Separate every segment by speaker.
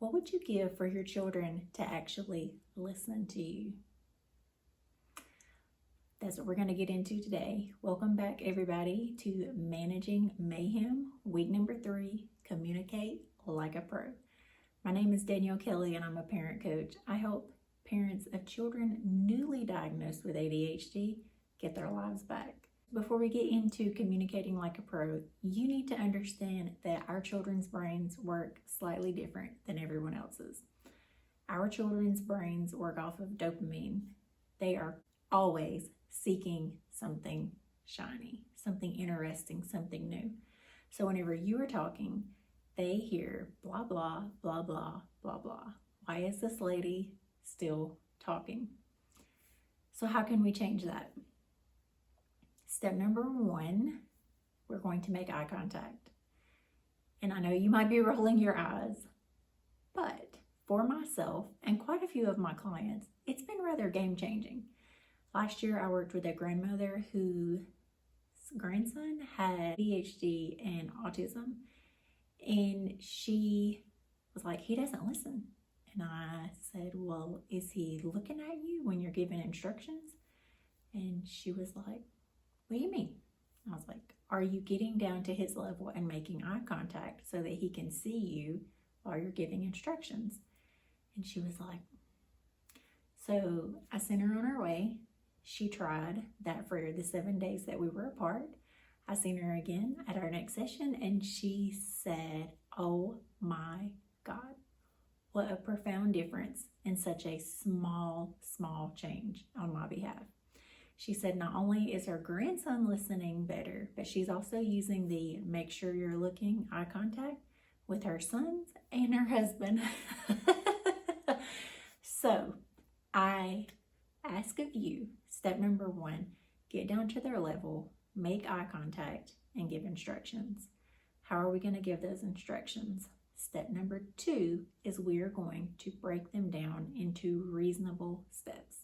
Speaker 1: What would you give for your children to actually listen to you? That's what we're going to get into today. Welcome back, everybody, to Managing Mayhem, week number 3, Communicate Like a Pro. My name is Danielle Kelly, and I'm a parent coach. I help parents of children newly diagnosed with ADHD get their lives back. Before we get into communicating like a pro, you need to understand that our children's brains work slightly different than everyone else's. Our children's brains work off of dopamine. They are always seeking something shiny, something interesting, something new. So whenever you are talking, they hear blah, blah, blah, blah, blah, blah. Why is this lady still talking? So how can we change that? Step number 1, we're going to make eye contact. And I know you might be rolling your eyes, but for myself and quite a few of my clients, it's been rather game-changing. Last year, I worked with a grandmother whose grandson had ADHD and autism, and she was like, he doesn't listen. And I said, well, is he looking at you when you're giving instructions? And she was like, what do you mean? I was like, are you getting down to his level and making eye contact so that he can see you while you're giving instructions? And she was like, so I sent her on her way. She tried that for the 7 days that we were apart. I seen her again at our next session, and she said, oh my God, what a profound difference in such a small change on my behalf. She said not only is her grandson listening better, but she's also using the make sure you're looking eye contact with her sons and her husband. So I ask of you, step number 1, get down to their level, make eye contact, and give instructions. How are we going to give those instructions? Step number 2 is we are going to break them down into reasonable steps.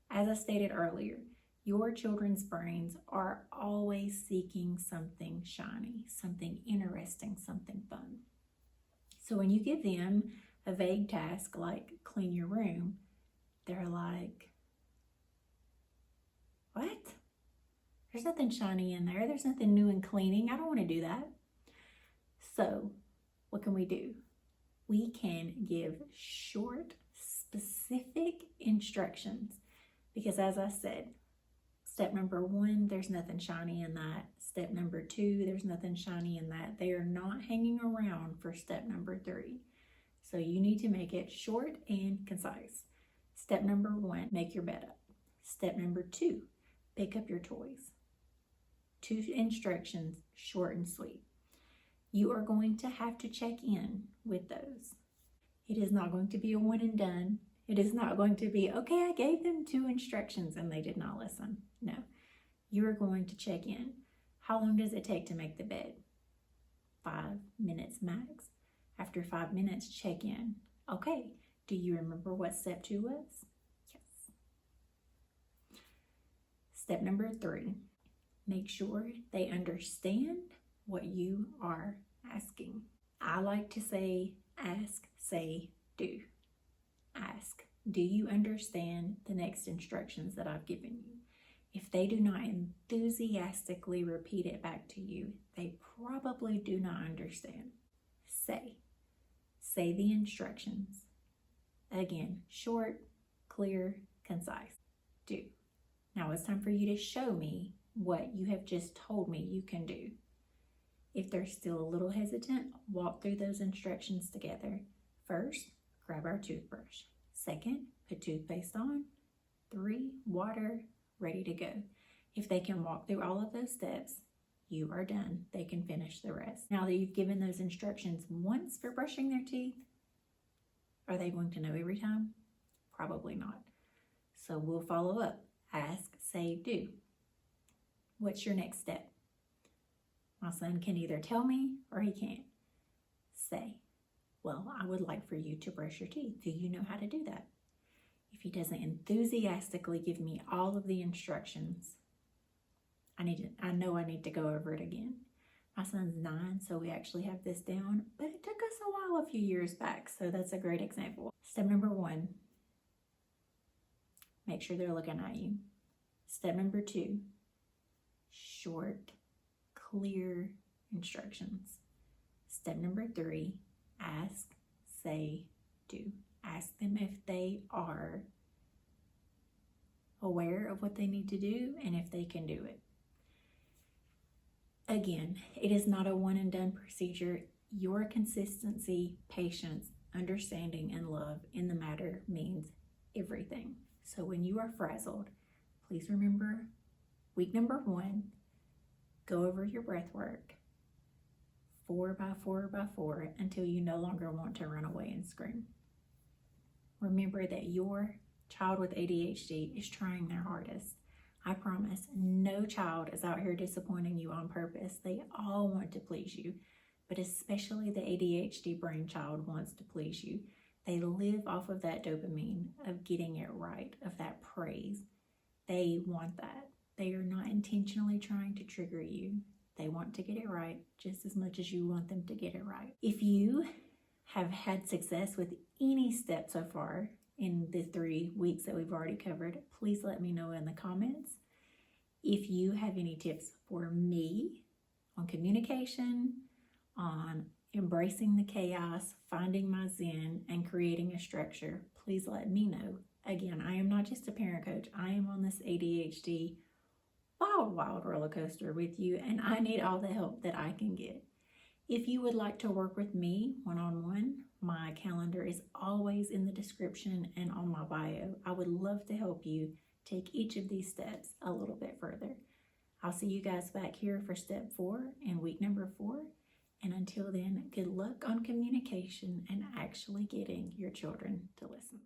Speaker 1: As I stated earlier, your children's brains are always seeking something shiny, something interesting, something fun. So when you give them a vague task like clean your room, they're like, what? There's nothing shiny in there. There's nothing new in cleaning. I don't want to do that. So what can we do? We can give short, specific instructions because, as I said, step number 1, there's nothing shiny in that. Step number 2, there's nothing shiny in that. They are not hanging around for step number 3. So you need to make it short and concise. Step number 1, make your bed up. Step number 2, pick up your toys. 2 instructions, short and sweet. You are going to have to check in with those. It is not going to be a one and done. It is not going to be, okay, I gave them 2 instructions and they did not listen. No, you are going to check in. How long does it take to make the bed? 5 minutes max. After 5 minutes, check in. Okay, do you remember what step 2 was? Yes. Step number 3, make sure they understand what you are asking. I like to say, ask, say, do. Ask, do you understand the next instructions that I've given you? If they do not enthusiastically repeat it back to you, they probably do not understand. Say the instructions. Again, short, clear, concise. Do. Now it's time for you to show me what you have just told me you can do. If they're still a little hesitant, walk through those instructions together. First, grab our toothbrush. Second, put toothpaste on. 3, water, ready to go. If they can walk through all of those steps, you are done. They can finish the rest. Now that you've given those instructions once for brushing their teeth, are they going to know every time? Probably not. So we'll follow up. Ask, say, do. What's your next step? My son can either tell me or he can't. Say, well, I would like for you to brush your teeth. Do you know how to do that? If he doesn't enthusiastically give me all of the instructions, I know I need to go over it again. My son's 9, so we actually have this down, but it took us a while a few years back, so that's a great example. Step number 1, make sure they're looking at you. Step number 2, short, clear instructions. Step number 3, ask, say, do. Ask them if they are aware of what they need to do and if they can do it. Again, it is not a one and done procedure. Your consistency, patience, understanding, and love in the matter means everything. So when you are frazzled, please remember week number 1, go over your breath work 4 by 4 by 4 until you no longer want to run away and scream. Remember that your child with ADHD is trying their hardest. I promise no child is out here disappointing you on purpose. They all want to please you, but especially the ADHD brain child wants to please you. They live off of that dopamine, of getting it right, of that praise. They want that. They are not intentionally trying to trigger you. They want to get it right just as much as you want them to get it right. If you have had success with any step so far in the 3 weeks that we've already covered, please let me know in the comments. If you have any tips for me on communication, on embracing the chaos, finding my zen, and creating a structure, please let me know. Again, I am not just a parent coach. I am on this ADHD wild roller coaster with you, and I need all the help that I can get. If you would like to work with me one-on-one, my calendar is always in the description and on my bio. I would love to help you take each of these steps a little bit further. I'll see you guys back here for step 4 in week number 4. And until then, good luck on communication and actually getting your children to listen.